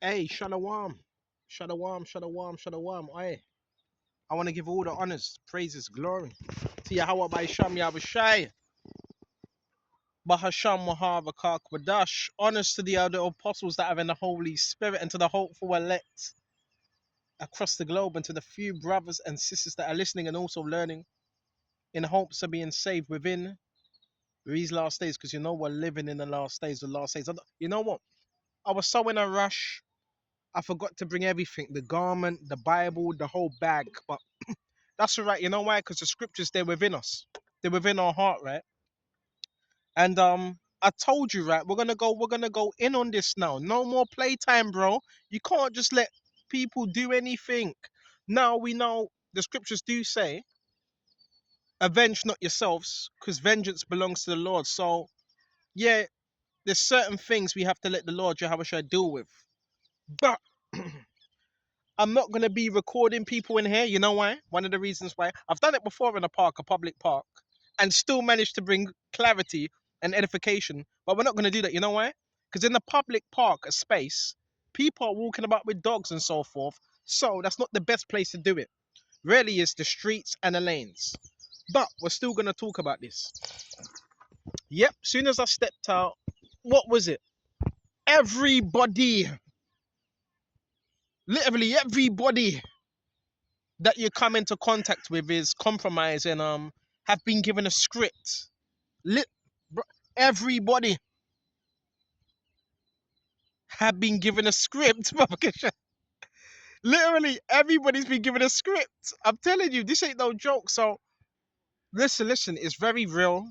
Hey, Shalom. Shalom, Shalom, Shalom. Hey, I want to give all the honors, praises, glory to Yahweh by Sham Yahushai, Bahasham Mahavakak Wadash. Honors to the other apostles that are in the Holy Spirit and to the hopeful elect across the globe and to the few brothers and sisters that are listening and also learning in hopes of being saved within these last days because we're living in the last days, You know what? I was so in a rush. I forgot to bring everything, the garment, the Bible, the whole bag. But that's all right. You know why? Because the scriptures, they're within us. They're within our heart, right? And I told you, right, we're gonna go in on this now. No more playtime, bro. You can't just let people do anything. Now we know the scriptures do say, avenge not yourselves, because vengeance belongs to the Lord. So yeah, there's certain things we have to let the Lord Jehovah deal with. But I'm not going to be recording people in here. You know why? One of the reasons why. I've done it before in a park, a public park, and still managed to bring clarity and edification. But we're not going to do that. You know why? Because in the public park, a space, people are walking about with dogs and so forth. So that's not the best place to do it. Really is the streets and the lanes. But we're still going to talk about this. Yep, soon as I stepped out, what was it? Everybody, literally everybody that you come into contact with is compromised and have been given a script. Lit, everybody have been given a script. Literally everybody's been given a script. I'm telling you, this ain't no joke. So listen, it's very real,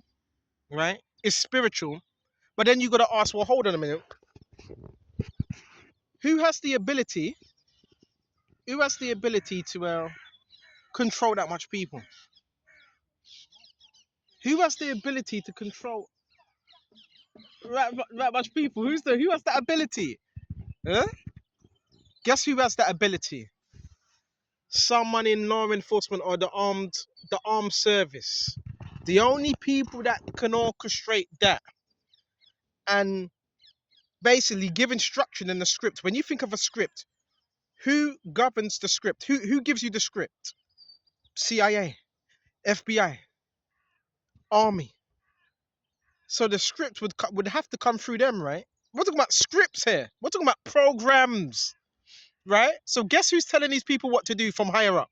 right? It's spiritual. But then you gotta ask, well, hold on a minute. Who has the ability? Who has the ability to control that much people? Who has the ability to control that much people? Who has that ability? Huh? Guess who has that ability? Someone in law enforcement or the armed service. The only people that can orchestrate that and basically give instruction in the script. When you think of a script, who governs the script? Who gives you the script? CIA, FBI, Army. So the script would have to come through them, right? We're talking about scripts here. We're talking about programs, right? So guess who's telling these people what to do from higher up?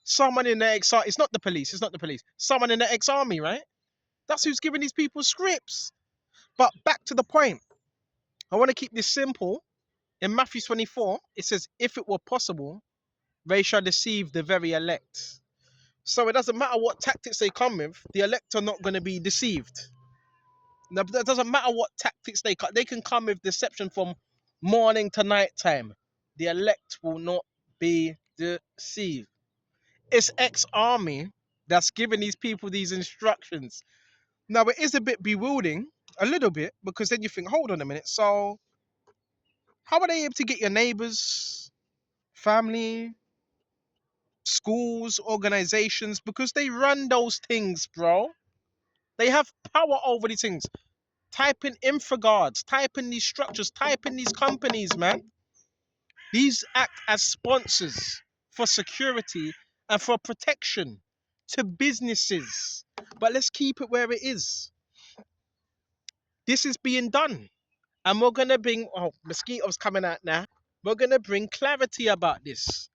Someone in the ex-army. It's not the police. It's not the police. Someone in the ex-army, right? That's who's giving these people scripts. But back to the point. I want to keep this simple. In Matthew 24, it says, if it were possible, they shall deceive the very elect. So it doesn't matter what tactics they come with, the elect are not going to be deceived. Now, it doesn't matter what tactics they can come with deception from morning to night time. The elect will not be deceived. It's ex-army that's giving these people these instructions. Now, it is a bit bewildering, a little bit, because then you think, hold on a minute. So, how are they able to get your neighbors, family, schools, organizations? Because they run those things, bro. They have power over these things. Type in InfraGuards, type in these structures, type in these companies, man. These act as sponsors for security and for protection to businesses. But let's keep it where it is. This is being done. And we're going to bring, mosquitoes coming out now. We're going to bring clarity about this.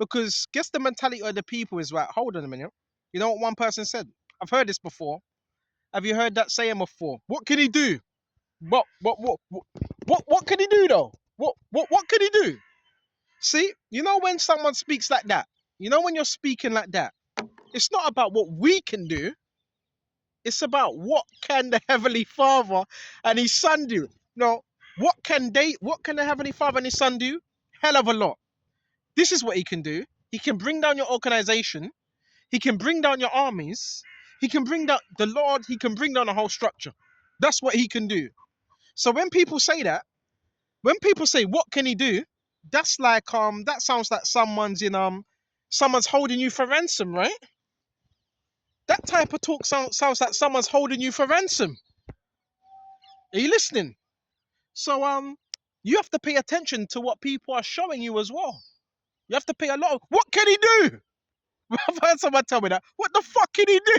Because guess the mentality of the people is right. Hold on a minute. You know what one person said? I've heard this before. Have you heard that saying before? What can he do? What can he do though? What can he do? See, when someone speaks like that, when you're speaking like that, it's not about what we can do. It's about what can the Heavenly Father and His Son do. No, what can the Heavenly Father and His Son do? Hell of a lot. This is what He can do. He can bring down your organization. He can bring down your armies. He can bring down the Lord. He can bring down the whole structure. That's what He can do. So when people say that, when people say, what can He do? That's like, that sounds like someone's holding you for ransom, right? That type of talk sounds like someone's holding you for ransom. Are you listening? So, You have to pay attention to what people are showing you as well. You have to pay a lot of, what can he do? I've heard someone tell me that. What the fuck can he do?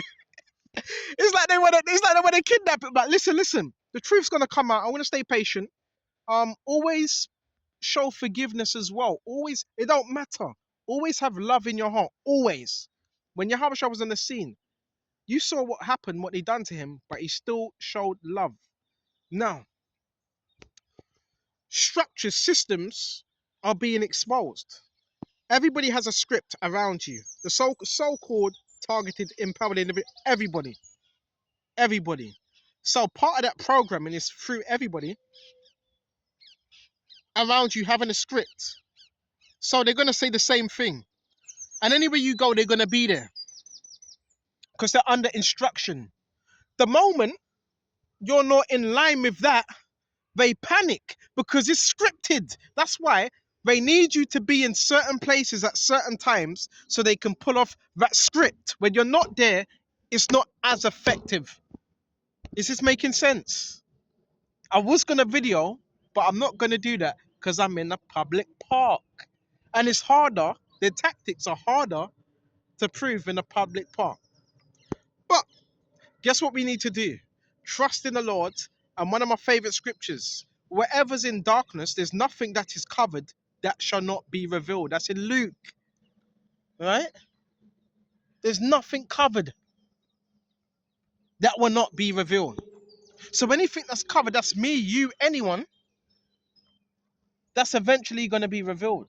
It's like they want to kidnap him. But listen. The truth's gonna come out. I want to stay patient. Always show forgiveness as well. Always, it don't matter. Always have love in your heart. Always. When Yahushua was on the scene, you saw what happened, what they done to him, but he still showed love. Now, structures, systems are being exposed. Everybody has a script around you. The so-called targeted, empowered individual. Everybody. So part of that programming is through everybody around you having a script. So they're gonna say the same thing, and anywhere you go, they're gonna be there because they're under instruction. The moment you're not in line with that, they panic because it's scripted. That's why they need you to be in certain places at certain times so they can pull off that script. When you're not there, it's not as effective. Is this making sense? I was gonna video, but I'm not gonna do that because I'm in a public park. And it's harder, the tactics are harder to prove in a public park. But guess what we need to do? Trust in the Lord. And one of my favorite scriptures, wherever's in darkness, there's nothing that is covered that shall not be revealed. That's in Luke. Right? There's nothing covered that will not be revealed. So anything that's covered, that's me, you, anyone, that's eventually going to be revealed.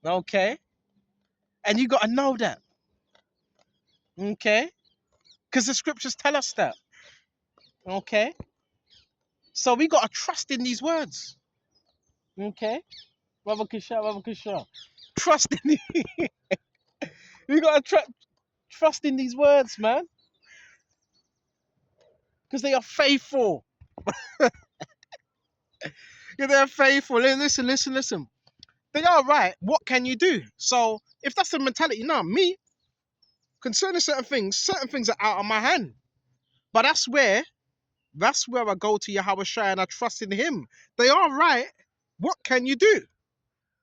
Okay? And you got to know that. Okay? Because the scriptures tell us that. Okay? So we got to trust in these words. Okay? Brother Kisha. Trust in we got to trust in these words, man. Because they are faithful. Yeah, they're faithful. Listen. They are right. What can you do? So if that's the mentality, now me, concerning certain things are out of my hand. But that's where I go to Yahushua and I trust in him. They are right. What can you do?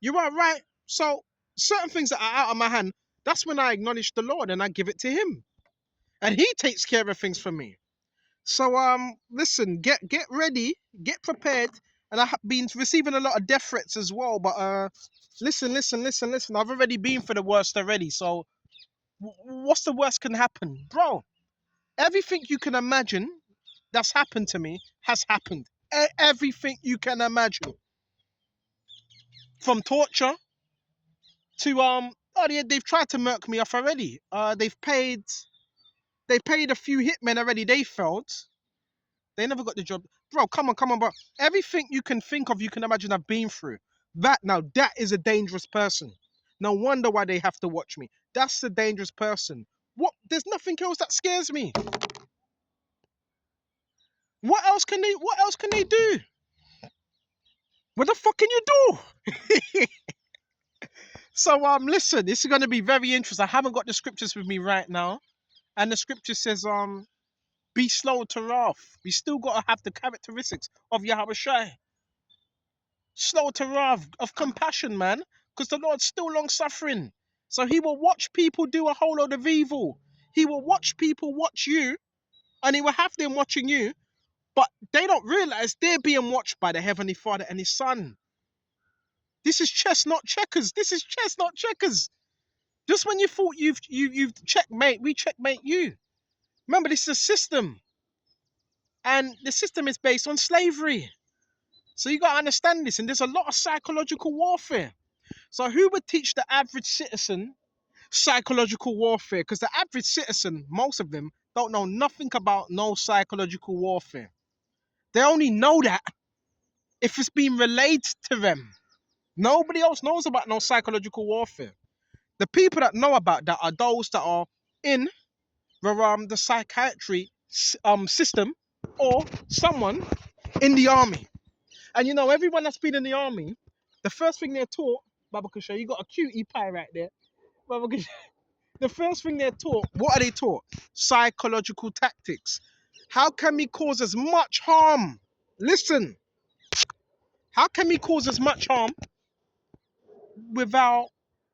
You are right. So certain things that are out of my hand, that's when I acknowledge the Lord and I give it to him. And he takes care of things for me. So listen, get ready, get prepared. And I have been receiving a lot of death threats as well. But listen. I've already been for the worst already. So what's the worst can happen? Bro, everything you can imagine that's happened to me has happened. Everything you can imagine. From torture to they've tried to murk me off already. They paid a few hitmen already. They failed. They never got the job. Bro, come on, bro. Everything you can think of, you can imagine I've been through. That is a dangerous person. No wonder why they have to watch me. That's a dangerous person. What? There's nothing else that scares me. What else can they do? What the fuck can you do? So listen, this is gonna be very interesting. I haven't got the scriptures with me right now. And the scripture says, be slow to wrath. We still gotta have the characteristics of Yahushua. Slow to wrath, of compassion, man. Because the Lord's still long suffering. So he will watch people do a whole load of evil. He will watch people watch you, and he will have them watching you, but they don't realize they're being watched by the Heavenly Father and his Son. This is chess, not checkers. Just when you thought you've checkmate, we checkmate you. Remember, this is a system. And the system is based on slavery. So you got to understand this. And there's a lot of psychological warfare. So who would teach the average citizen psychological warfare? Because the average citizen, most of them, don't know nothing about no psychological warfare. They only know that if it's being relayed to them. Nobody else knows about no psychological warfare. The people that know about that are those that are in the psychiatry system or someone in the army. And you know, everyone that's been in the army, the first thing they're taught, Baba Kusha, you got a cutie pie right there. Baba Kusha, the first thing they're taught, what are they taught? Psychological tactics. How can we cause as much harm? Listen, How can we cause as much harm without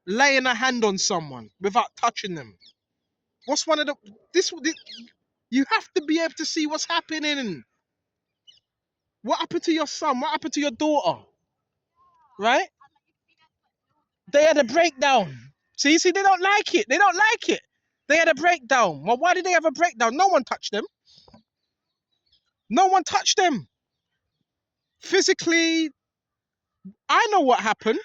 laying a hand on someone, without touching them? What's one of this you have to be able to see what's happening. What happened to your son? What happened to your daughter? Right? They had a breakdown. See, they don't like it. They don't like it. They had a breakdown. Well, why did they have a breakdown? No one touched them. No one touched them. Physically, I know what happened.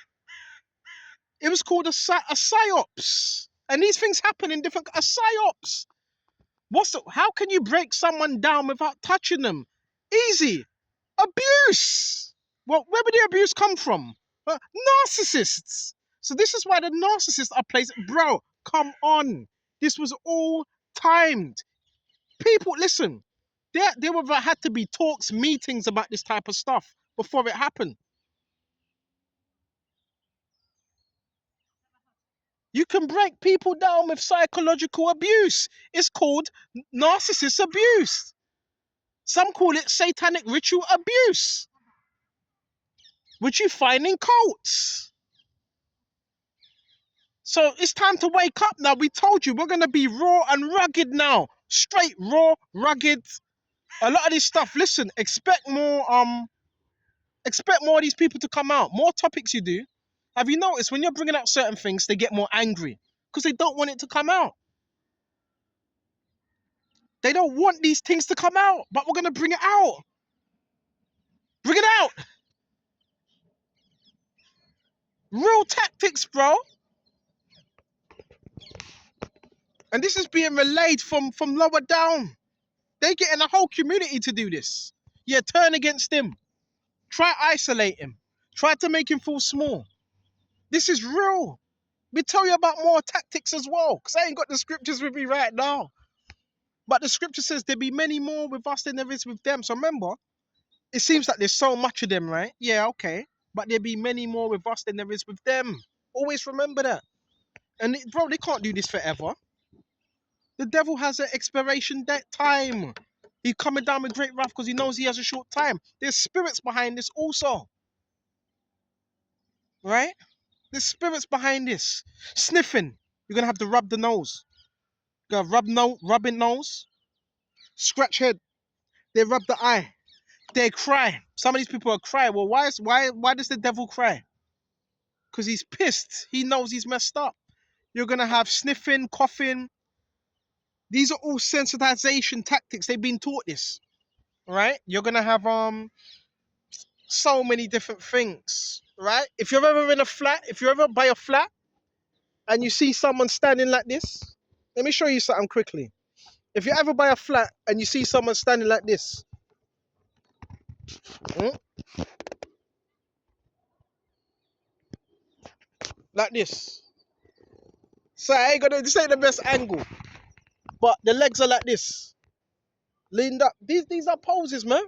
It was called a psyops. And these things happen in different... A psyops. How can you break someone down without touching them? Easy. Abuse. Well, where would the abuse come from? Narcissists. So this is why the narcissists are placed. Bro, come on. This was all timed. People, listen. There were had to be talks, meetings about this type of stuff before it happened. You can break people down with psychological abuse. It's called narcissist abuse. Some call it satanic ritual abuse, which you find in cults. So it's time to wake up now. We told you we're going to be raw and rugged now. Straight, raw, rugged. A lot of this stuff, listen, expect more of these people to come out. More topics you do. Have you noticed when you're bringing out certain things, they get more angry because they don't want it to come out. They don't want these things to come out, but we're going to bring it out. Bring it out. Real tactics, bro. And this is being relayed from lower down. They're getting a whole community to do this. Yeah, turn against him. Try isolate him. Try to make him feel small. This is real. We tell you about more tactics as well, because I ain't got the scriptures with me right now. But the scripture says there be many more with us than there is with them. So remember, it seems like there's so much of them, right? Yeah, okay. But there be many more with us than there is with them. Always remember that. And bro, they can't do this forever. The devil has an expiration time. He's coming down with great wrath because he knows he has a short time. There's spirits behind this also. Right? There's spirits behind this. Sniffing. You're going to have to rub the nose. You're going to rubbing nose. Scratch head. They rub the eye. They cry. Some of these people are crying. Well, why does the devil cry? Because he's pissed. He knows he's messed up. You're going to have sniffing, coughing. These are all sensitization tactics. They've been taught this. Right? You're going to have so many different things. Right? If you're ever in a flat, if you ever buy a flat and you see someone standing like this, let me show you something quickly. If you ever buy a flat and you see someone standing like this, like this. So this ain't the best angle, but the legs are like this, leaned up. These are poses, man.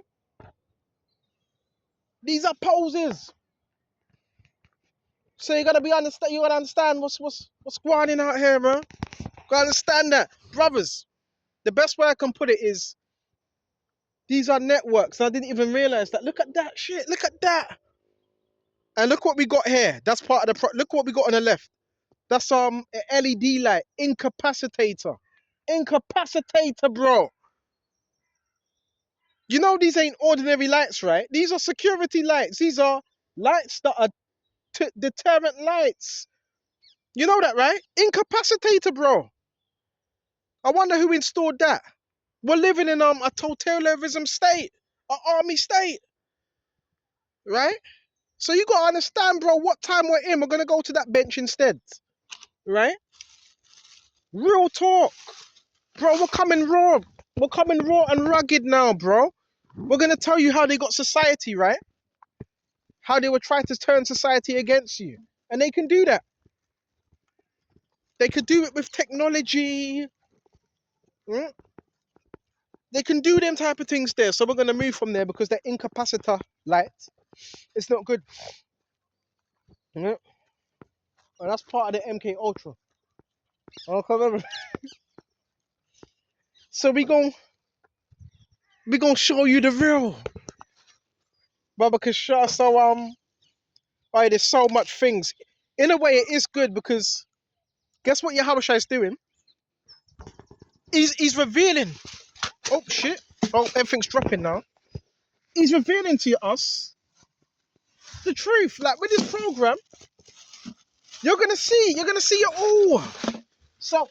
These are poses. So you gotta understand what's going on out here, man. Gotta understand that, brothers. The best way I can put it is, these are networks. I didn't even realize that. Look at that shit. Look at that. And look what we got here. That's part of the look what we got on the left. That's an LED light, incapacitator. Incapacitator, bro. You know these ain't ordinary lights, right? These are security lights. These are lights that are deterrent lights. You know that, right? Incapacitator, bro. I wonder who installed that. We're living in a totalitarianism state, an army state, right? So you gotta understand, bro, what time we're in. We're gonna go to that bench instead, right? Real talk, bro. We're coming raw. We're coming raw and rugged now, bro. We're gonna tell you how they got society, right? How they were trying to turn society against you, and they can do that. They could do it with technology. They can do them type of things there. So we're gonna move from there because the incapacitor light, it's not good. And that's part of the MK Ultra. Okay, so we gonna show you the real. Baba Kasha. So right, there's so much things. In a way, it is good because guess what Yahushua is doing? He's revealing. Oh shit! Oh, everything's dropping now. He's revealing to us the truth. Like with this program, you're gonna see it all. So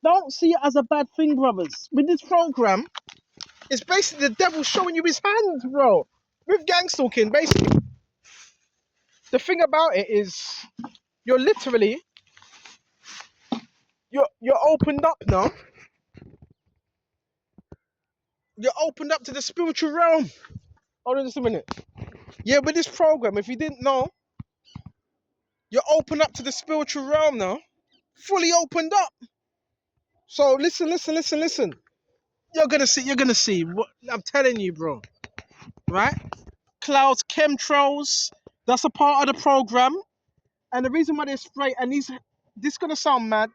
don't see it as a bad thing, brothers. With this program, it's basically the devil showing you his hand, bro. With gang stalking, basically, the thing about it is you're literally you're opened up now. You're opened up to the spiritual realm. Hold on just a minute. Yeah, with this program, if you didn't know, you're open up to the spiritual realm now. Fully opened up. So listen. You're gonna see. What I'm telling you, bro. Right? Clouds, chemtrails, that's a part of the program. And the reason why they're spray and this gonna sound mad.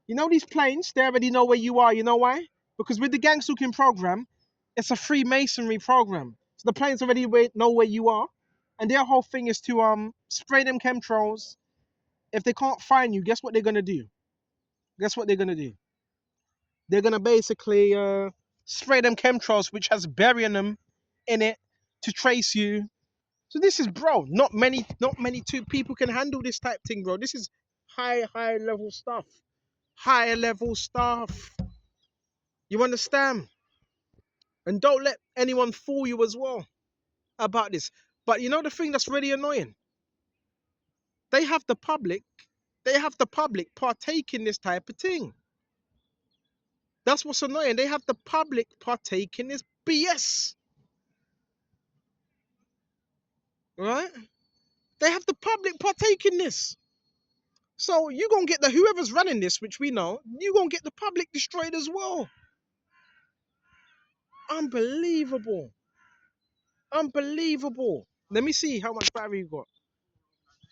You know these planes, they already know where you are. You know why? Because with the gang stalking program, it's a Freemasonry program. So the planes already know where you are. And their whole thing is to spray them chemtrails. If they can't find you, guess what they're gonna do? Guess what they're gonna do? They're gonna basically spray them chemtrails, which has barium in it, to trace you. So this is, bro. Not many two people can handle this type thing, bro. This is high level stuff. Higher level stuff. You understand? And don't let anyone fool you as well about this. But you know the thing that's really annoying? They have the public. They have the public partake in this type of thing. That's what's annoying. They have the public partake in this BS. Right? They have the public partake in this. So you gonna get whoever's running this, which we know, you gonna get the public destroyed as well. Unbelievable. Unbelievable. Let me see how much battery you got.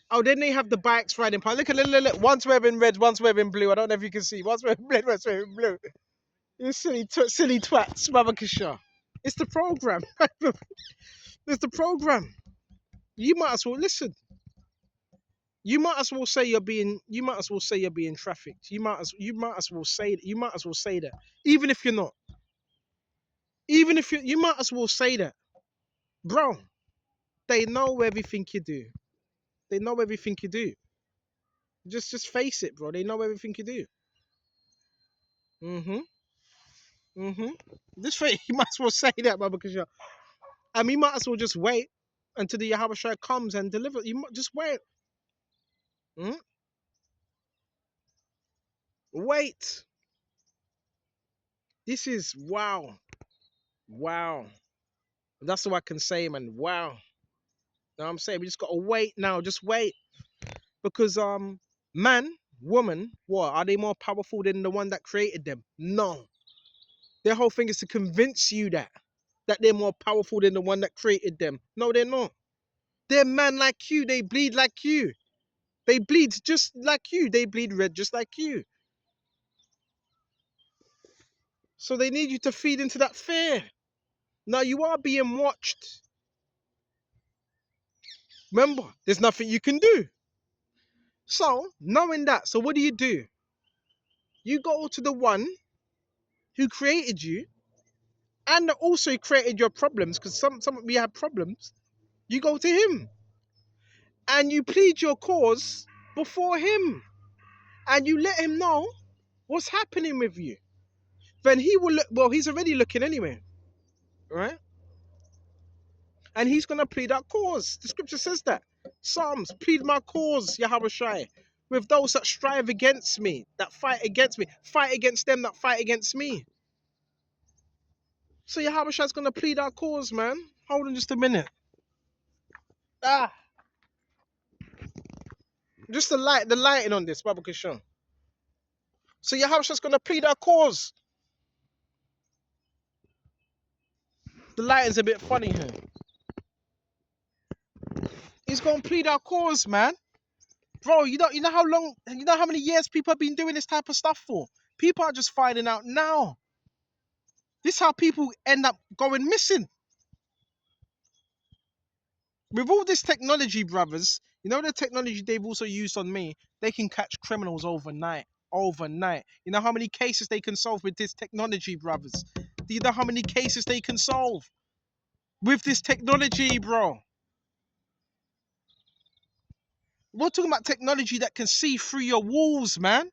Oh, then they have the bikes riding past. Look. One's wearing red, one's wearing blue. I don't know if you can see. One's wearing red, one's wearing blue. You silly twats, Babakasha. It's the program. It's the program. You might as well listen. You might as well say you're being. You might as well say you're being trafficked. You might as well say. You might as well say that, even if you're not. Even if you might as well say that, bro. They know everything you do. They know everything you do. Just face it, bro. They know everything you do. Mm-hmm. Mm-hmm. This thing, you might as well say that, bro, because you're. I mean, you might as well just wait until the Yahweh Shai comes and deliver. You might just wait. Mm? Wait. This is wow. Wow. That's all I can say, man. Wow. Know what I'm saying? We just gotta wait now. Just wait. Because man, woman, what? Are they more powerful than the one that created them? No. Their whole thing is to convince you that they're more powerful than the one that created them. No, they're not. They're man like you. They bleed like you. They bleed just like you. They bleed red just like you. So they need you to feed into that fear. Now you are being watched. Remember, there's nothing you can do. So, knowing that, so what do? You go to the one who created you and also created your problems, because some we have problems. You go to him and you plead your cause before him and you let him know what's happening with you. Then he will look, well, he's already looking anyway, right? And he's going to plead our cause. The scripture says that. Psalms, plead my cause, Yahweh Shai, with those that strive against me, that fight against me, fight against them that fight against me. So Yahweh Shai's going to plead our cause, man. Hold on just a minute. Ah, just the lighting on this, Baba Kishon. So Yahweh Shai's going to plead our cause. The lighting's a bit funny here. He's going to plead our cause, man. Bro, you know how long, you know how many years people have been doing this type of stuff for? People are just finding out now. This is how people end up going missing. With all this technology, brothers, you know the technology they've also used on me? They can catch criminals overnight. Overnight. You know how many cases they can solve with this technology, brothers? Do you know how many cases they can solve with this technology, bro? We're talking about technology that can see through your walls, man.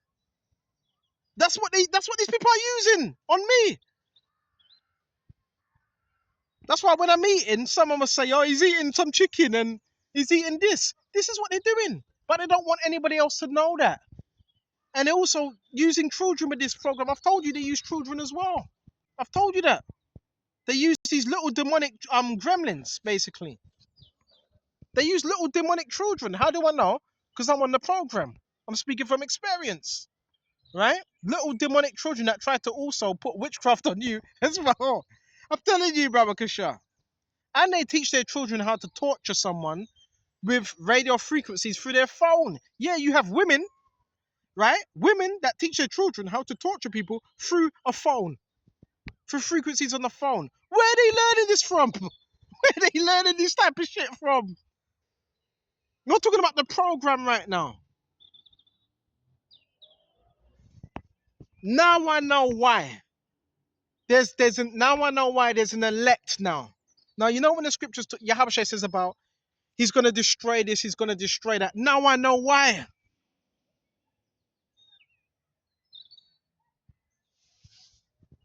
That's what these people are using on me. That's why when I'm eating, someone will say, "Oh, he's eating some chicken and he's eating this." This is what they're doing, but they don't want anybody else to know that. And they're also using children with this program. I've told you they use children as well. I've told you that they use these little demonic gremlins, basically. They use little demonic children. How do I know? Because I'm on the program. I'm speaking from experience, right? Little demonic children that try to also put witchcraft on you as well. I'm telling you, brother Kasha. And they teach their children how to torture someone with radio frequencies through their phone. Yeah, you have women, right? Women that teach their children how to torture people through a phone, through frequencies on the phone. Where are they learning this from? Where are they learning this type of shit from? We're talking about the program right now. Now I know why. Now I know why there's an elect now. Now you know when the scriptures Yahweh says about he's gonna destroy this, he's gonna destroy that. Now I know why.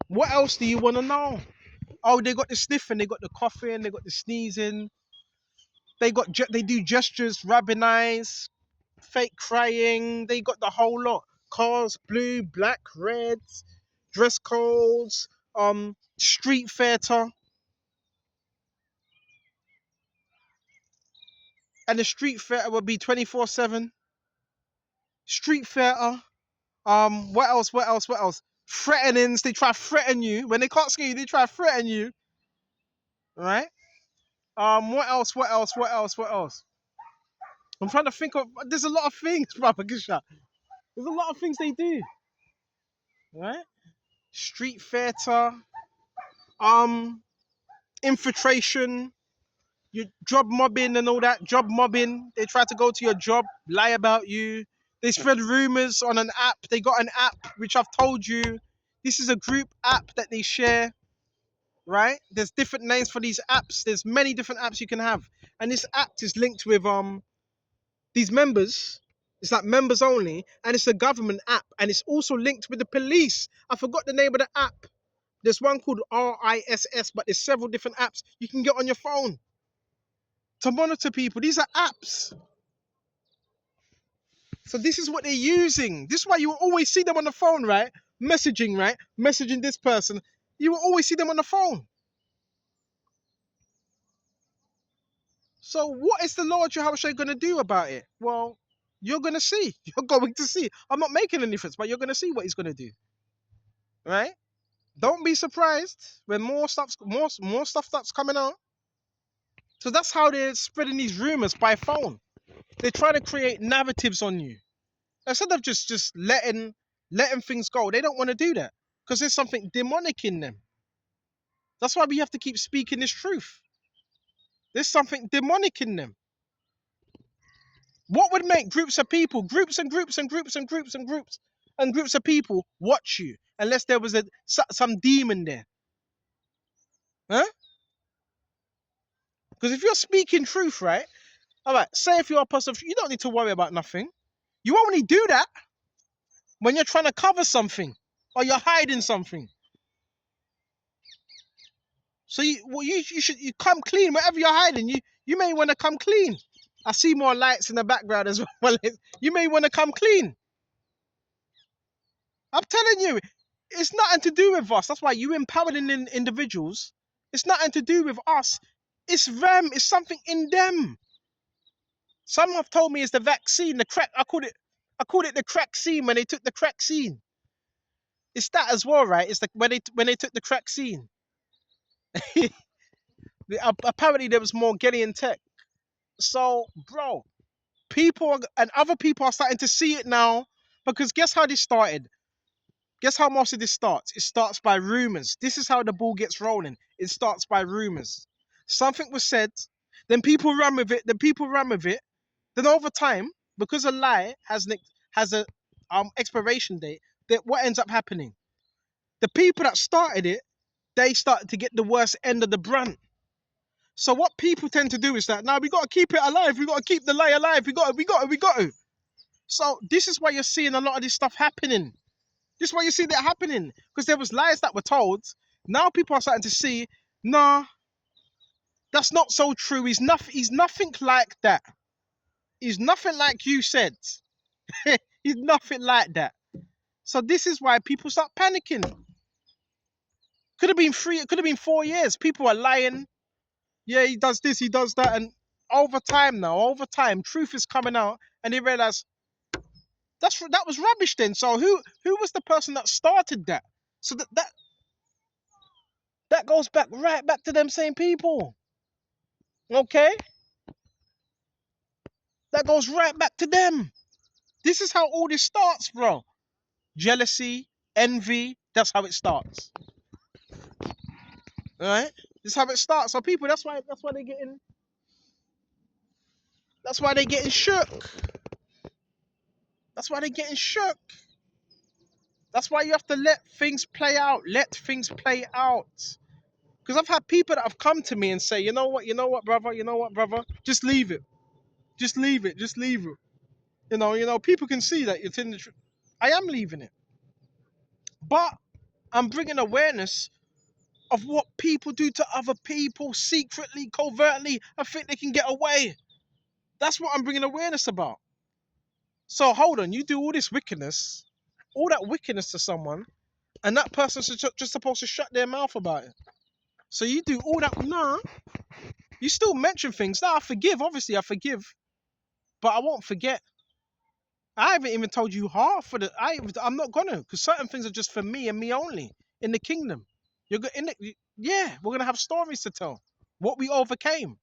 What else do you want to know? Oh, they got the sniffing, they got the coughing, they got the sneezing, they do gestures, rubbing eyes, fake crying. They got the whole lot. Cars, blue, black, red, dress codes, street theater, and the street theater will be 24/7. Street theater. What else? What else? What else? Threatenings. They try to threaten you when they can't scare you. They try to threaten you, right? What else? What else? What else? What else? I'm trying to think of. There's a lot of things, brother Gisha. There's a lot of things they do, right? Street theater, um, infiltration, your job mobbing and all that. Job mobbing. They try to go to your job, lie about you. They spread rumors on an app. They got an app which I've told you. This is a group app that they share, right? There's different names for these apps. There's many different apps you can have, and this app is linked with these members. It's like members only, and it's a government app, and it's also linked with the police. I forgot the name of the app. There's one called RISS, but there's several different apps you can get on your phone to monitor people. These are apps. So this is what they're using. This is why you will always see them on the phone, right? Messaging, right? Messaging this person. You will always see them on the phone. So what is the Lord Yahushua going to do about it? Well, you're going to see. You're going to see. I'm not making any difference, but you're going to see what he's going to do. Right? Don't be surprised when more stuff starts coming out. So that's how they're spreading these rumors by phone. They're trying to create narratives on you. Instead of just letting things go, they don't want to do that. Because there's something demonic in them. That's why we have to keep speaking this truth. There's something demonic in them. What would make groups of people, groups and groups and groups and groups and groups and groups of people watch you unless there was some demon there? Huh? Because if you're speaking truth, right? All right, say if you're a person, you don't need to worry about nothing. You only do that when you're trying to cover something or you're hiding something. So you should come clean wherever you're hiding. You may want to come clean. I see more lights in the background as well. You may want to come clean. I'm telling you, it's nothing to do with us. That's why you empowering individuals. It's nothing to do with us. It's them. It's something in them. Some have told me it's the vaccine, the crack. I called it the crack scene when they took the crack scene. It's that as well, right? It's like when they took the crack scene. Apparently there was more Morganian tech. So, bro, people and other people are starting to see it now because guess how this started? Guess how most of this starts? It starts by rumors. This is how the ball gets rolling. It starts by rumors. Something was said. Then people run with it. Then people run with it. Then over time, because a lie has a expiration date, that what ends up happening? The people that started it, they started to get the worst end of the brunt. So what people tend to do is that now we got to keep it alive. We got to keep the lie alive. We got to. So this is why you're seeing a lot of this stuff happening. This is why you see that happening, because there was lies that were told. Now people are starting to see, nah, that's not so true. He's nothing like that. He's nothing like you said. He's nothing like that. So this is why people start panicking. Could have been 3, it could have been 4 years. People are lying. Yeah, he does this, he does that, and over time, truth is coming out, and they realize that was rubbish. Then, so who was the person that started that? So that goes back right back to them same people. Okay, that goes right back to them. This is how all this starts, bro. Jealousy, envy. That's how it starts. All right, this is how it starts. So people, that's why they're getting. That's why they're getting shook. That's why they're getting shook. That's why you have to let things play out. Let things play out. Because I've had people that have come to me and say, you know what, brother, just leave it. Just leave it. Just leave it. People can see that it's in the truth. I am leaving it. But I'm bringing awareness of what people do to other people secretly, covertly. I think they can get away. That's what I'm bringing awareness about. So hold on, you do all this wickedness, all that wickedness to someone, and that person's just supposed to shut their mouth about it. So you do all that. Nah, you still mention things. Nah, I forgive. Obviously, I forgive, but I won't forget. I haven't even told you half of the. I'm not gonna, because certain things are just for me and me only in the kingdom. You're in the, yeah, we're gonna have stories to tell. What we overcame.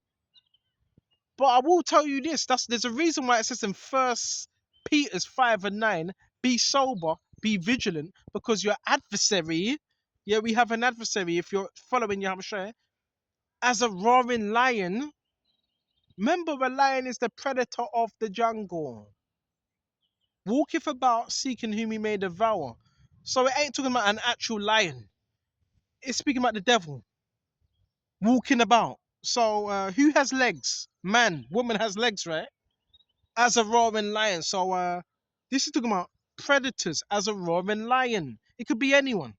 But I will tell you this. There's a reason why it says in First Peter 5:9, be sober, be vigilant, because your adversary. Yeah, we have an adversary. If you're following Yahushua, as a roaring lion. Remember, a lion is the predator of the jungle. Walketh about, seeking whom he may devour. So it ain't talking about an actual lion. It's speaking about the devil. Walking about. So who has legs? Man, woman has legs, right? As a roaring lion. So this is talking about predators as a roaring lion. It could be anyone.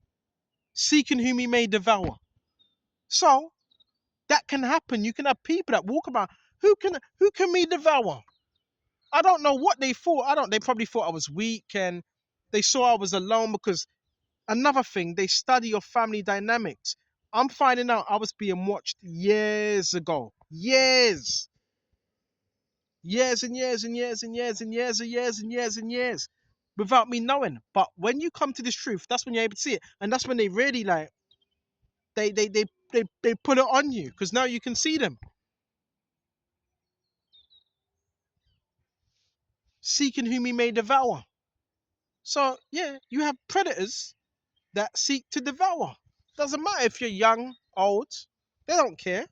Seeking whom he may devour. So that can happen. You can have people that walk about. Who can we devour? I don't know what they thought. They probably thought I was weak, and they saw I was alone, because another thing, they study your family dynamics. I'm finding out I was being watched years ago. Years. Years and years and years and years and years and years and years and years. Without me knowing. But when you come to this truth, that's when you're able to see it. And that's when they really they put it on you. Because now you can see them. Seeking whom he may devour. So yeah, you have predators that seek to devour. Doesn't matter if you're young, old, they don't care.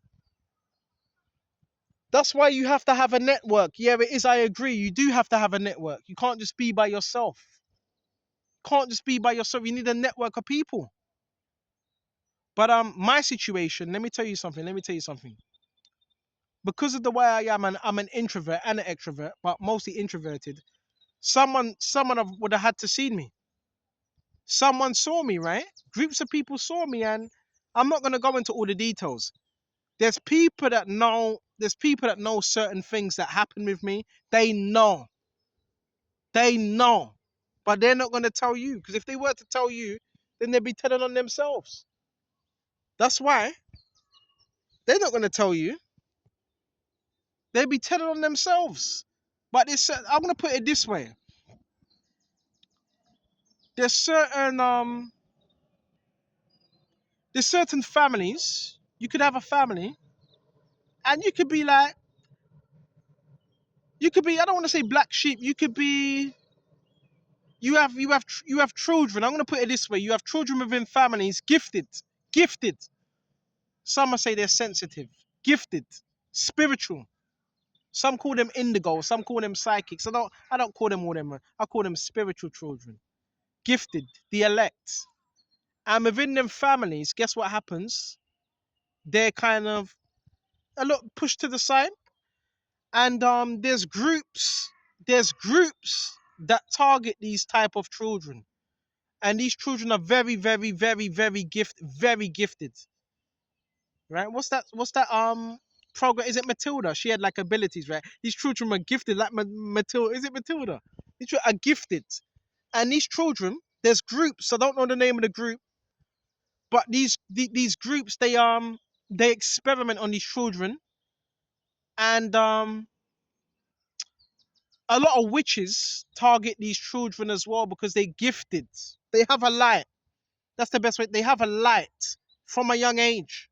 That's why you have to have a network. Yeah, it is, I agree. You do have to have a network. You can't just be by yourself. Can't just be by yourself. You need a network of people. But my situation, let me tell you something. Because of the way I am, and I'm an introvert and an extrovert, but mostly introverted. Someone would have had to see me. Someone saw me, right? Groups of people saw me, and I'm not gonna go into all the details. There's people that know certain things that happen with me. They know, but they're not going to tell you, because if they were to tell you, then they'd be telling on themselves. That's why they're not going to tell you. They'd be telling on themselves. But I'm going to put it this way. There's certain families. You could have a family, and you could be like, I don't want to say black sheep. You could be, you have children. I'm going to put it this way. You have children within families, gifted. Some might say they're sensitive, gifted. spiritual. Some call them indigo, some call them psychics. I don't call them all them. I call them spiritual children, gifted, the elect. And within them families, guess what happens? They're kind of a lot pushed to the side, and there's groups that target these type of children, and these children are very, very, very, very gifted. Right? What's that program? Is it Matilda? She had like abilities, right? These children were gifted like Matilda. Is it Matilda? These children are gifted. And these children, there's groups. I don't know the name of the group, but these groups, they experiment on these children, and a lot of witches target these children as well because they're gifted. They have a light. That's the best way. They have a light from a young age,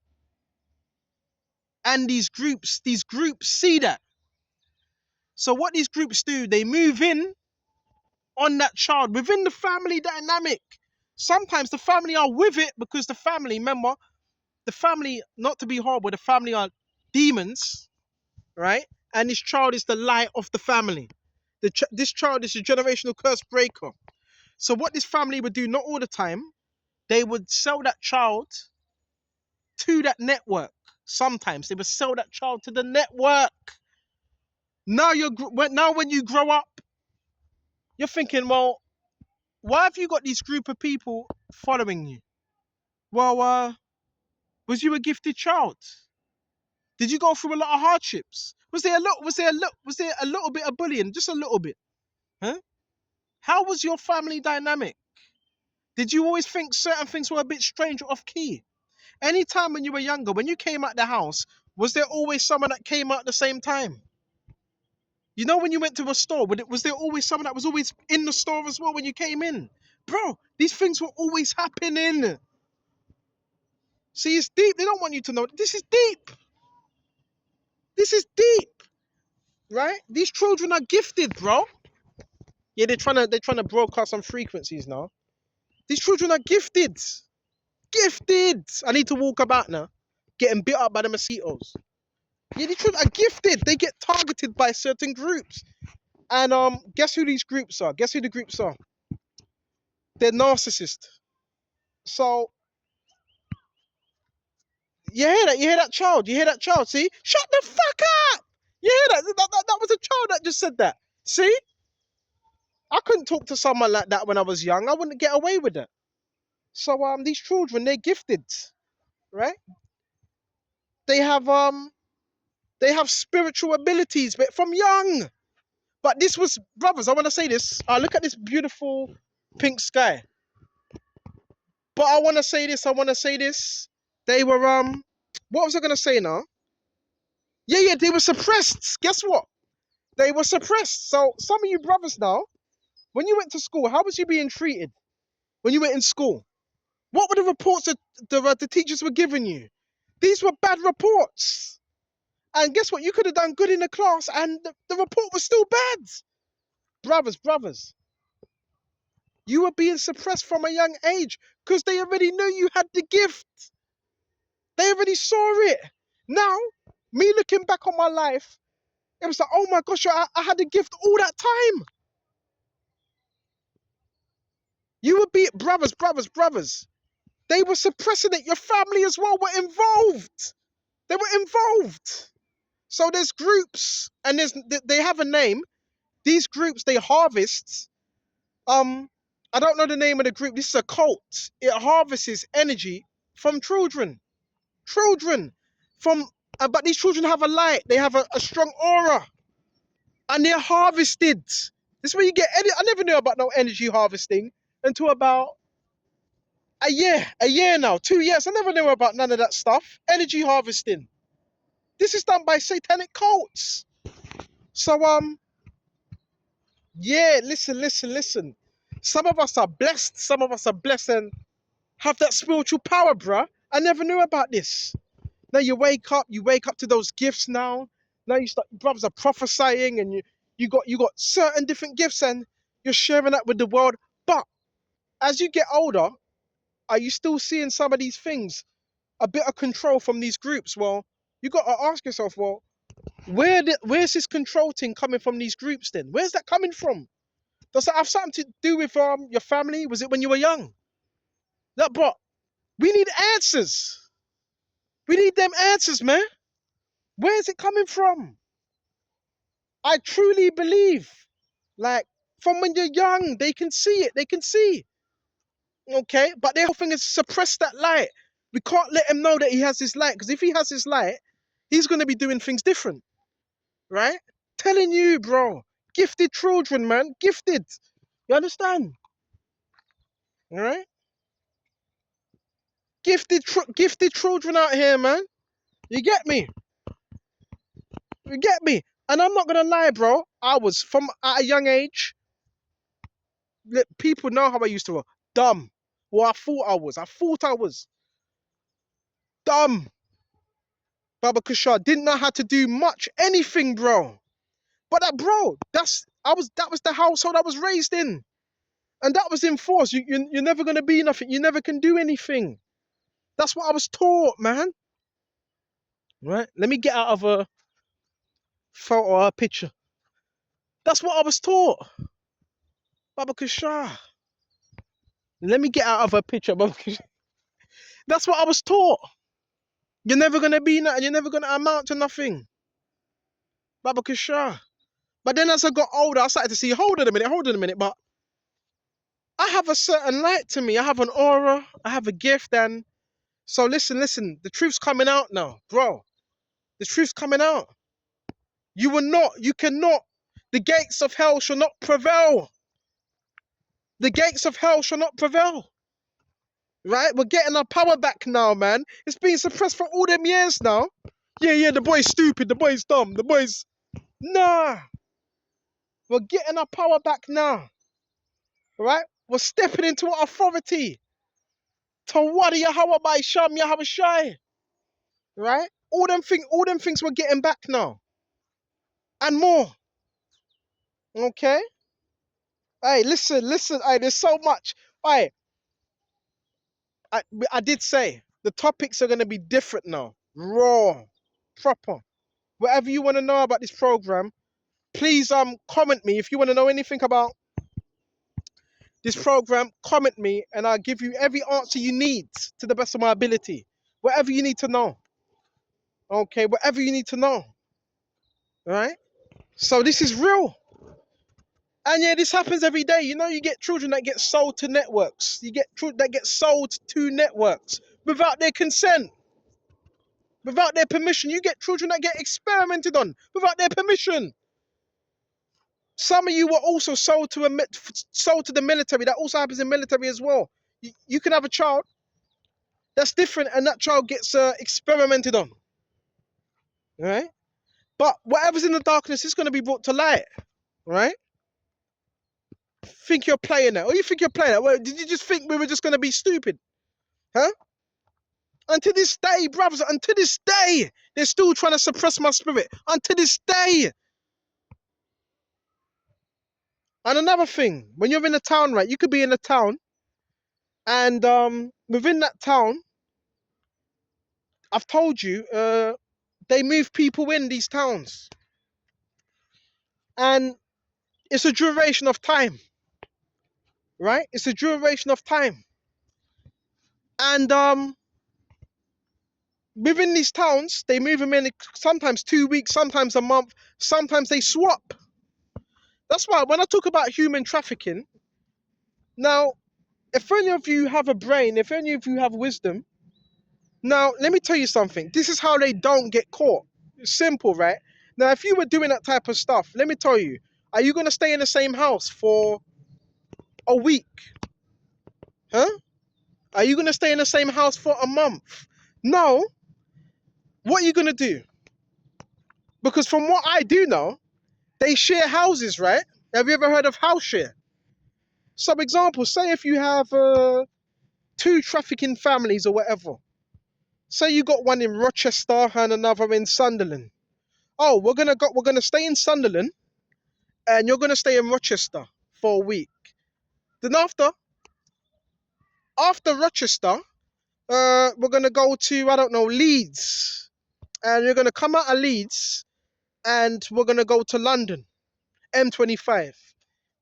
and these groups see that. So what these groups do, they move in on that child within the family dynamic. Sometimes the family are with it because the family, remember, the family, not to be horrible, the family are demons, right? And this child is the light of the family. This child is a generational curse breaker. So what this family would do, not all the time, they would sell that child to that network. Sometimes they would sell that child to the network. Now when you grow up, you're thinking, well, why have you got this group of people following you? Well, was you a gifted child? Did you go through a lot of hardships? Was there a little bit of bullying? Just a little bit. Huh? How was your family dynamic? Did you always think certain things were a bit strange or off key? Anytime when you were younger, when you came out the house, was there always someone that came out at the same time? You know, when you went to a store, was there always someone that was always in the store as well when you came in? Bro, these things were always happening. See, it's deep. They don't want you to know. This is deep. This is deep, right? These children are gifted, bro. Yeah, they're trying to broadcast some frequencies now. These children are gifted. Gifted. I need to walk about now, getting bit up by the mosquitoes. Yeah, these children are gifted. They get targeted by certain groups. And guess who these groups are? Guess who the groups are? They're narcissists. So you hear that? You hear that child? You hear that child? See? Shut the fuck up! You hear that? That was a child that just said that. See? I couldn't talk to someone like that when I was young. I wouldn't get away with it. So these children, they're gifted, right? They have spiritual abilities, but from young. But this was, brothers, I want to say this. Look at this beautiful pink sky. But I want to say this. They were what was I gonna say now? Yeah, they were suppressed. Guess what? They were suppressed. So some of you brothers now, when you went to school, how was you being treated when you went in school? What were the reports that the teachers were giving you? These were bad reports. And guess what? You could have done good in the class and the report was still bad. Brothers, you were being suppressed from a young age because they already knew you had the gift. They already saw it. Now, me looking back on my life, it was like, oh my gosh, I had the gift all that time. You would be brothers. They were suppressing it. Your family as well were involved. They were involved. So there's groups, and they have a name. These groups, they harvest. I don't know the name of the group. This is a cult. It harvests energy from children. But these children have a light. They have a strong aura, and they're harvested. This is where you get. I never knew about no energy harvesting until about a year now, 2 years. I never knew about none of that stuff. Energy harvesting. This is done by satanic cults. So yeah, listen. Some of us are blessed and have that spiritual power, bruh. I never knew about this. Now you wake up to those gifts now. Now brothers are prophesying, and you got certain different gifts, and you're sharing that with the world. But as you get older, are you still seeing some of these things? A bit of control from these groups? Well, you got to ask yourself, well, Where's this control thing coming from these groups then? Where's that coming from? Does that have something to do with your family? Was it when you were young? Look, bro, we need answers. We need them answers, man. Where's it coming from? I truly believe, like, from when you're young, they can see it. They can see. Okay? But their whole thing is suppress that light. We can't let him know that he has his light, because if he has his light, he's going to be doing things different. Right? Telling you, bro. Gifted children, man. Gifted. You understand? All right? Gifted children out here, man. You get me? You get me? And I'm not gonna lie, bro. I was from at a young age. People know how I used to work. Dumb. Well, I thought I was. I thought I was dumb. Baba Kushar didn't know how to do much, anything, bro. But bro, that was the household I was raised in, and that was enforced. You're never gonna be nothing. You never can do anything. That's what I was taught, man. Right? Let me get out of a photo or a picture. That's what I was taught. Baba Kushar. Let me get out of a picture, Baba Kushar. That's what I was taught. You're never gonna be nothing. You're never gonna amount to nothing. Baba Kushar. But then as I got older, I started to see, hold on a minute, but I have a certain light to me. I have an aura. I have a gift. And so listen. The truth's coming out now, bro. The truth's coming out. You cannot, the gates of hell shall not prevail. The gates of hell shall not prevail. Right? We're getting our power back now, man. It's been suppressed for all them years now. Yeah, the boy's stupid. The boy's dumb. The boy's... Nah. We're getting our power back now. Right? We're stepping into our authority. Tawadi Yahweh by Sham Yahweh Shai. Right? All them things we're getting back now. And more. Okay? Hey, listen. Hey, there's so much. Hey, I did say the topics are going to be different now. Raw. Proper. Whatever you want to know about this program, please comment me. If you want to know anything about this program, comment me and I'll give you every answer you need to the best of my ability. Whatever you need to know. Okay, whatever you need to know. Alright? So this is real. And yeah, this happens every day. You know, you get children that get sold to networks. You get children that get sold to networks without their consent, without their permission. You get children that get experimented on without their permission. Some of you were also sold to the military. That also happens in military as well. You can have a child that's different, and that child gets experimented on. All right? But whatever's in the darkness is going to be brought to light. Right? Think you're playing that? Or you think you're playing that? Well, did you just think we were just going to be stupid? Huh? Until this day, brothers, until this day, they're still trying to suppress my spirit. Until this day. And another thing, when you're in a town, right, you could be in a town, and within that town, I've told you, they move people in these towns. And it's a duration of time. Right? It's a duration of time. And within these towns, they move them in sometimes 2 weeks, sometimes a month, sometimes they swap. That's why when I talk about human trafficking, now, if any of you have a brain, if any of you have wisdom, now, let me tell you something. This is how they don't get caught. It's simple, right? Now, if you were doing that type of stuff, let me tell you, are you going to stay in the same house for a week? Huh? Are you going to stay in the same house for a month? No. What are you going to do? Because from what I do know, they share houses, right? Have you ever heard of house share? Some examples, say if you have 2 trafficking families or whatever. Say you got one in Rochester and another in Sunderland. Oh, we're gonna stay in Sunderland and you're gonna stay in Rochester for a week. Then after Rochester, we're gonna go to, I don't know, Leeds. And you're gonna come out of Leeds and we're gonna go to London, M25.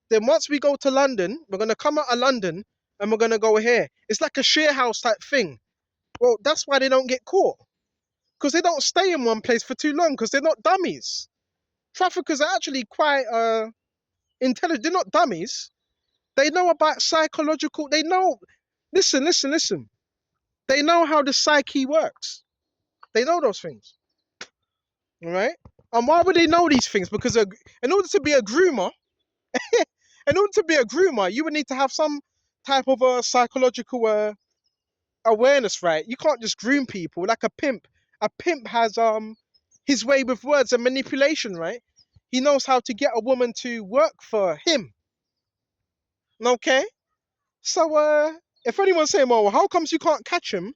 Then once we go to London, we're gonna come out of London and we're gonna go here. It's like a share house type thing. Well, that's why they don't get caught. Because they don't stay in one place for too long, because they're not dummies. Traffickers are actually quite intelligent. They're not dummies. They know about psychological, they know, listen. They know how the psyche works. They know those things. All right? And why would they know these things? Because in order to be a groomer, you would need to have some type of a psychological awareness, right? You can't just groom people like a pimp. A pimp has his way with words and manipulation, right? He knows how to get a woman to work for him. Okay? So if anyone's saying, well, how comes you can't catch him?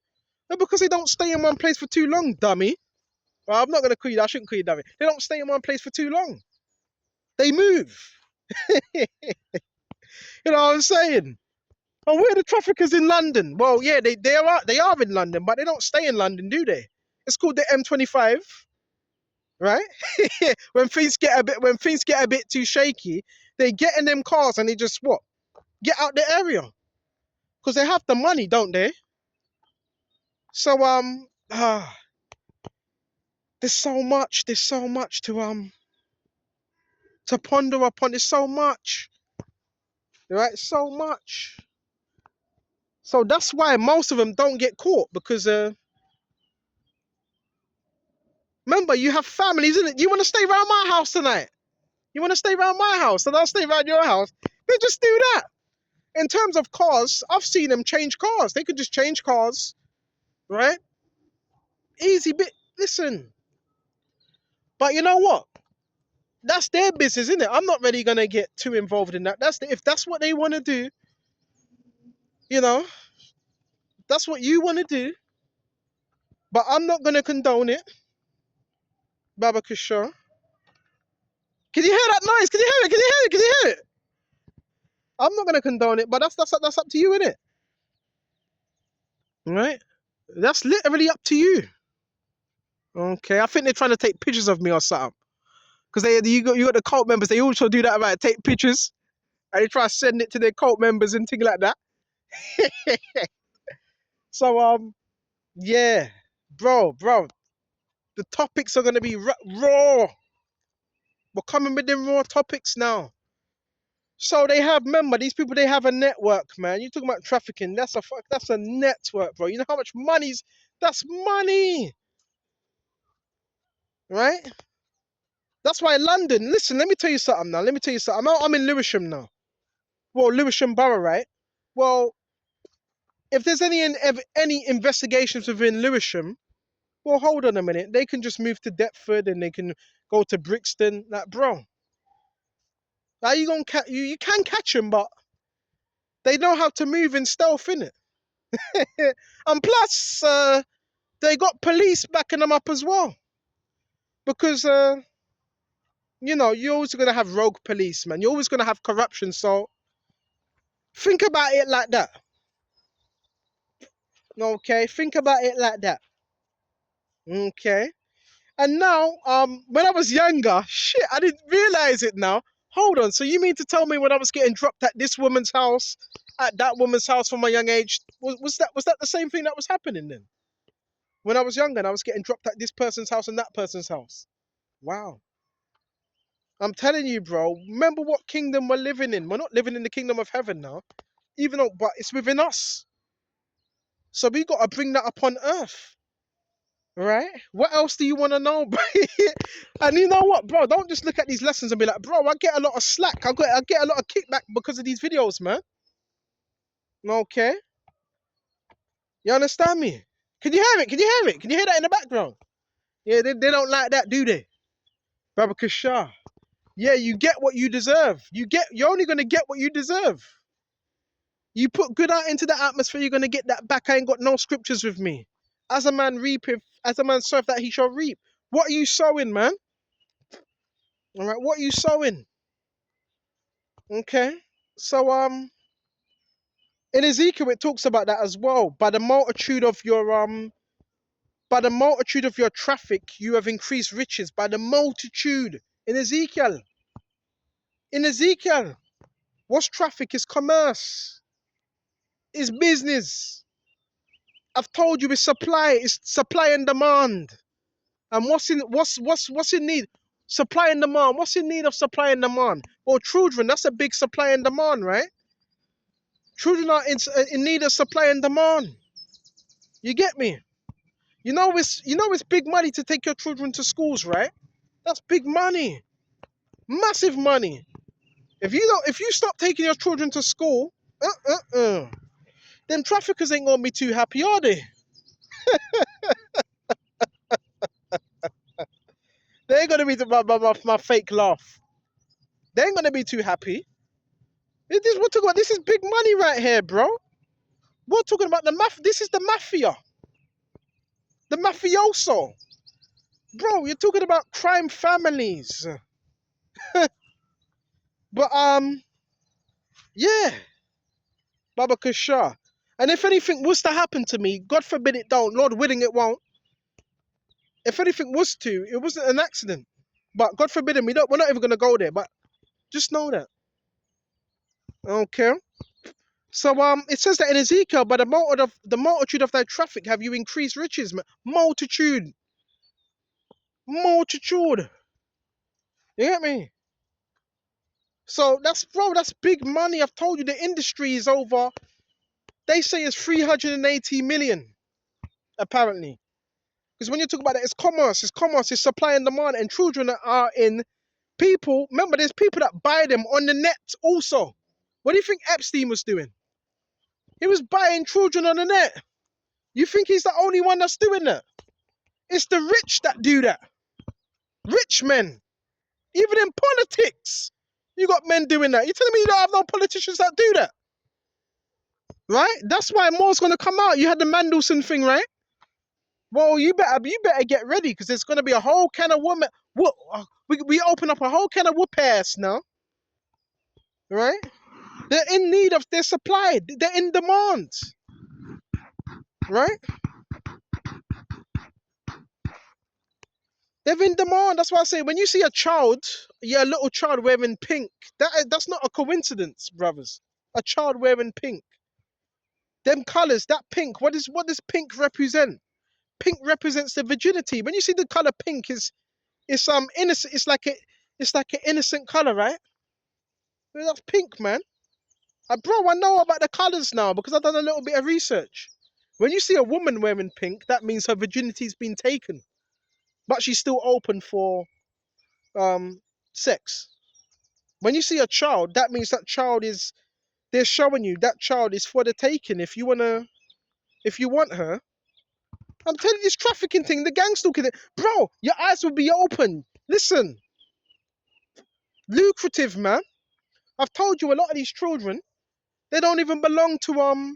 Well, because they don't stay in one place for too long, dummy. Well, I'm not gonna call you that. I shouldn't call you dummy. They don't stay in one place for too long. They move. You know what I'm saying? Oh, where are the traffickers in London? Well, yeah, they are in London, but they don't stay in London, do they? It's called the M25, right? When things get a bit too shaky, they get in them cars and they just what? Get out the area. Because they have the money, don't they? So there's so much to ponder upon. There's so much. Right? So much. So that's why most of them don't get caught, because remember, you have families, isn't it? You want to stay around my house tonight? You want to stay around my house and I'll stay around your house? They just do that. In terms of cars, I've seen them change cars. They could just change cars, right? Easy bit. Listen. But you know what? That's their business, isn't it? I'm not really gonna get too involved in that. If that's what they want to do, you know, that's what you want to do. But I'm not gonna condone it. Baba Kishore. Can you hear that noise? Can you hear it? Can you hear it? Can you hear it? I'm not gonna condone it, but that's up to you, innit? Right? That's literally up to you. Okay, I think they're trying to take pictures of me or something. Because you got the cult members, they also do that, right? Take pictures and they try to send it to their cult members and things like that. So yeah, bro, the topics are gonna be raw. We're coming with them raw topics now. So remember, these people, they have a network, man. You talking about trafficking? That's a network, bro. You know how much that's money, right? That's why London. Listen, let me tell you something now. Let me tell you something. I'm in Lewisham now. Well, Lewisham Borough, right? Well, if there's any investigations within Lewisham, well, hold on a minute. They can just move to Deptford and they can go to Brixton. Like, bro, now you can catch them, but they know how to move in stealth, innit? And plus, they got police backing them up as well, because you're always gonna have rogue police, man. You're always gonna have corruption. So think about it like that. Okay, think about it like that. Okay. And now, when I was younger, shit, I didn't realize it now. Hold on, so you mean to tell me when I was getting dropped at this woman's house, at that woman's house from a young age, was that the same thing that was happening then? When I was younger and I was getting dropped at this person's house and that person's house. Wow. I'm telling you, bro, remember what kingdom we're living in. We're not living in the kingdom of heaven now, even though, but it's within us. So we got to bring that upon earth. Right? What else do you want to know, bro? And you know what, bro? Don't just look at these lessons and be like, bro, I get a lot of slack. I get a lot of kickback because of these videos, man. Okay? You understand me? Can you hear it? Can you hear it? Can you hear that in the background? Yeah, they don't like that, do they? Baba Kishar. Yeah, you get what you deserve. You're only gonna get what you deserve. You put good out into the atmosphere, you're gonna get that back. I ain't got no scriptures with me. As a man reapeth, as a man soweth, that he shall reap. What are you sowing, man? All right, what are you sowing? Okay. So in Ezekiel it talks about that as well. By the multitude of your by the multitude of your traffic, you have increased riches by the multitude. In Ezekiel, what's traffic? Is commerce, is business. I've told you, it's supply and demand. And what's in need? Supply and demand. What's in need of supply and demand? Well, children, that's a big supply and demand, right? Children are in need of supply and demand. You get me? It's big money to take your children to schools, right? That's big money. Massive money. If you stop taking your children to school, them traffickers ain't gonna be too happy, are they? They ain't gonna be my fake laugh. They ain't gonna be too happy. We're talking about, this is big money right here, bro. We're talking about this is the mafia. The mafioso. Bro, you're talking about crime families. But yeah, Baba Kushar. And if anything was to happen to me, God forbid it don't, Lord willing it won't. If anything was to, it wasn't an accident. But God forbid it, we're not even gonna go there. But just know that. Okay. So it says that in Ezekiel, by the multitude of thy traffic have you increased riches. Multitude. You get me? So that's big money. I've told you the industry is over. They say it's 380 million, apparently. Because when you talk about it, it's commerce, it's supply and demand, and children are in people. Remember, there's people that buy them on the net also. What do you think Epstein was doing? He was buying children on the net. You think he's the only one that's doing that? It's the rich that do that. Rich men. Even in politics, you got men doing that. You telling me you don't have no politicians that do that? Right? That's why more's gonna come out. You had the Mandelson thing, right? Well, you better get ready, because there's gonna be a whole can of woman. We open up a whole can of whoop ass now, right? They're in need of their supply. They're in demand, right? They're in demand. That's why I say, when you see a little child wearing pink, that's not a coincidence, brothers. A child wearing pink. Them colors, that pink. What does pink represent? Pink represents the virginity. When you see the color pink, it's innocent. It's like an innocent color, right? Well, that's pink, man. Bro, I know about the colors now because I've done a little bit of research. When you see a woman wearing pink, that means her virginity's been taken, but she's still open for sex. When you see a child, that means that child they're showing you that child is for the taking. If you want her, I'm telling you, this trafficking thing, the gang stalking it, bro, your eyes will be open. Listen, lucrative, man. I've told you, a lot of these children, they don't even belong to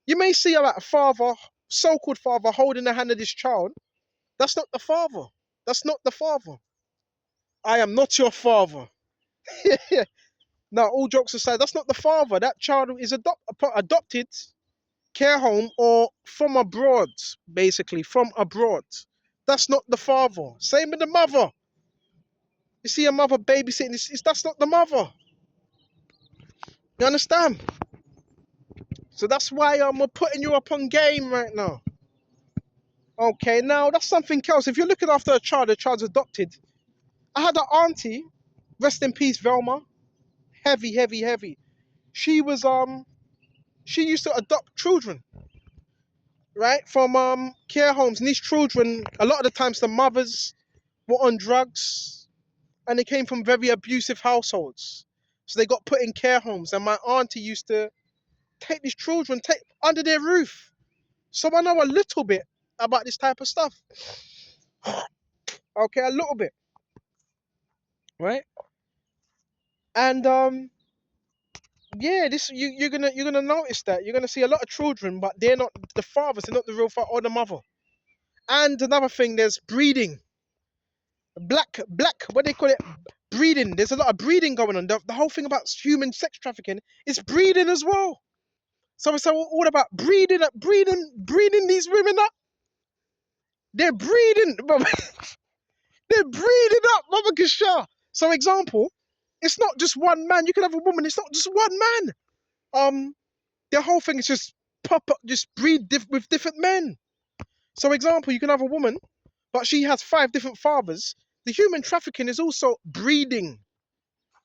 You may see a father, so-called father, holding the hand of this child. That's not the father. That's not the father. I am not your father. Now, all jokes aside, that's not the father. That child is adopted, care home, or from abroad, basically, from abroad. That's not the father. Same with the mother. You see a mother babysitting, that's not the mother. You understand? So that's why we're putting you up on game right now. Okay, now that's something else. If you're looking after a child, the child's adopted. I had an auntie, rest in peace, Velma. Heavy. She was she used to adopt children, right? From care homes. And these children, a lot of the times the mothers were on drugs and they came from very abusive households. So they got put in care homes, and my auntie used to take these children under their roof. So I know a little bit about this type of stuff. Okay, a little bit. Right? And yeah, this you're gonna notice that. You're gonna see a lot of children, but they're not the fathers, they're not the real father or the mother. And another thing, there's breeding. Black, what they call it? Breeding. There's a lot of breeding going on. The whole thing about human sex trafficking is breeding as well. So it's all about breeding these women up. They're breeding, they're breeding up, Mama Kisha. So example, it's not just one man. You can have a woman. It's not just one man. The whole thing is just pop up, just breed with different men. So example, you can have a woman, but she has 5 different fathers. The human trafficking is also breeding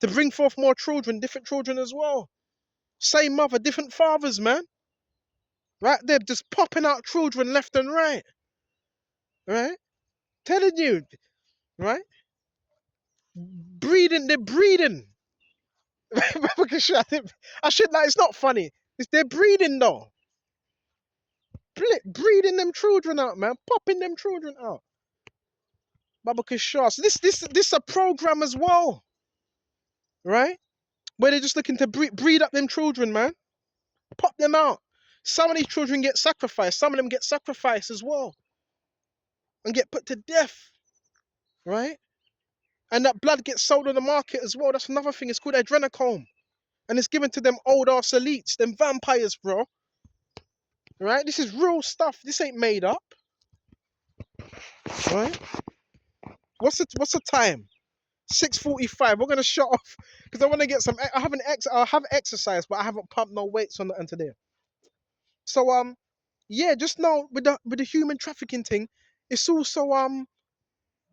to bring forth more children, different children as well. Same mother, different fathers, man. Right? They're just popping out children left and right. Right? Telling you, right? Breeding, they're breeding. I should like, it's not funny. They're breeding though. Breeding them children out, man. Popping them children out. Baba Kishar. So this a program as well, right? Where they're just looking to breed up them children, man. Pop them out. Some of these children get sacrificed. Some of them get sacrificed as well, and get put to death, right? And that blood gets sold on the market as well. That's another thing. It's called adrenochrome, and it's given to them old ass elites, them vampires, bro. Right? This is real stuff. This ain't made up, right? What's the time? 6:45. We're gonna shut off because I want to get some. I have exercise, but I haven't pumped no weights on today. So yeah, just know with the human trafficking thing, it's also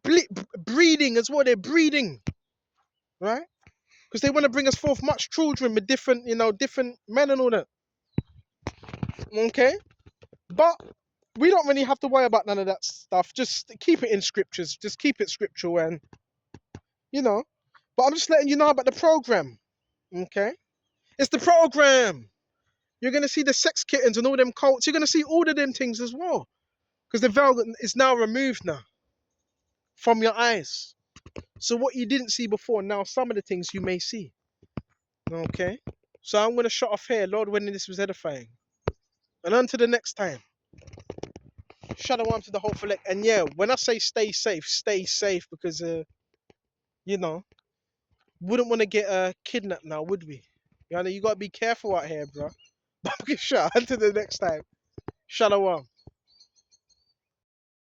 breeding as well. They're breeding, right? Because they want to bring us forth much children with different, different men and all that. Okay, but we don't really have to worry about none of that stuff. Just keep it in scriptures. Just keep it scriptural, and But I'm just letting you know about the program. Okay, it's the program. You're gonna see the sex kittens and all them cults. You're gonna see all of them things as well, because the veil is now removed now from your eyes. So what you didn't see before, now some of the things you may see. Okay, so I'm gonna shut off here, Lord, when this was edifying, and until the next time. Shalom to the whole select. And yeah, when I say stay safe because wouldn't want to get kidnapped now, would we? You gotta be careful out here, bro. Until the next time. Shalom.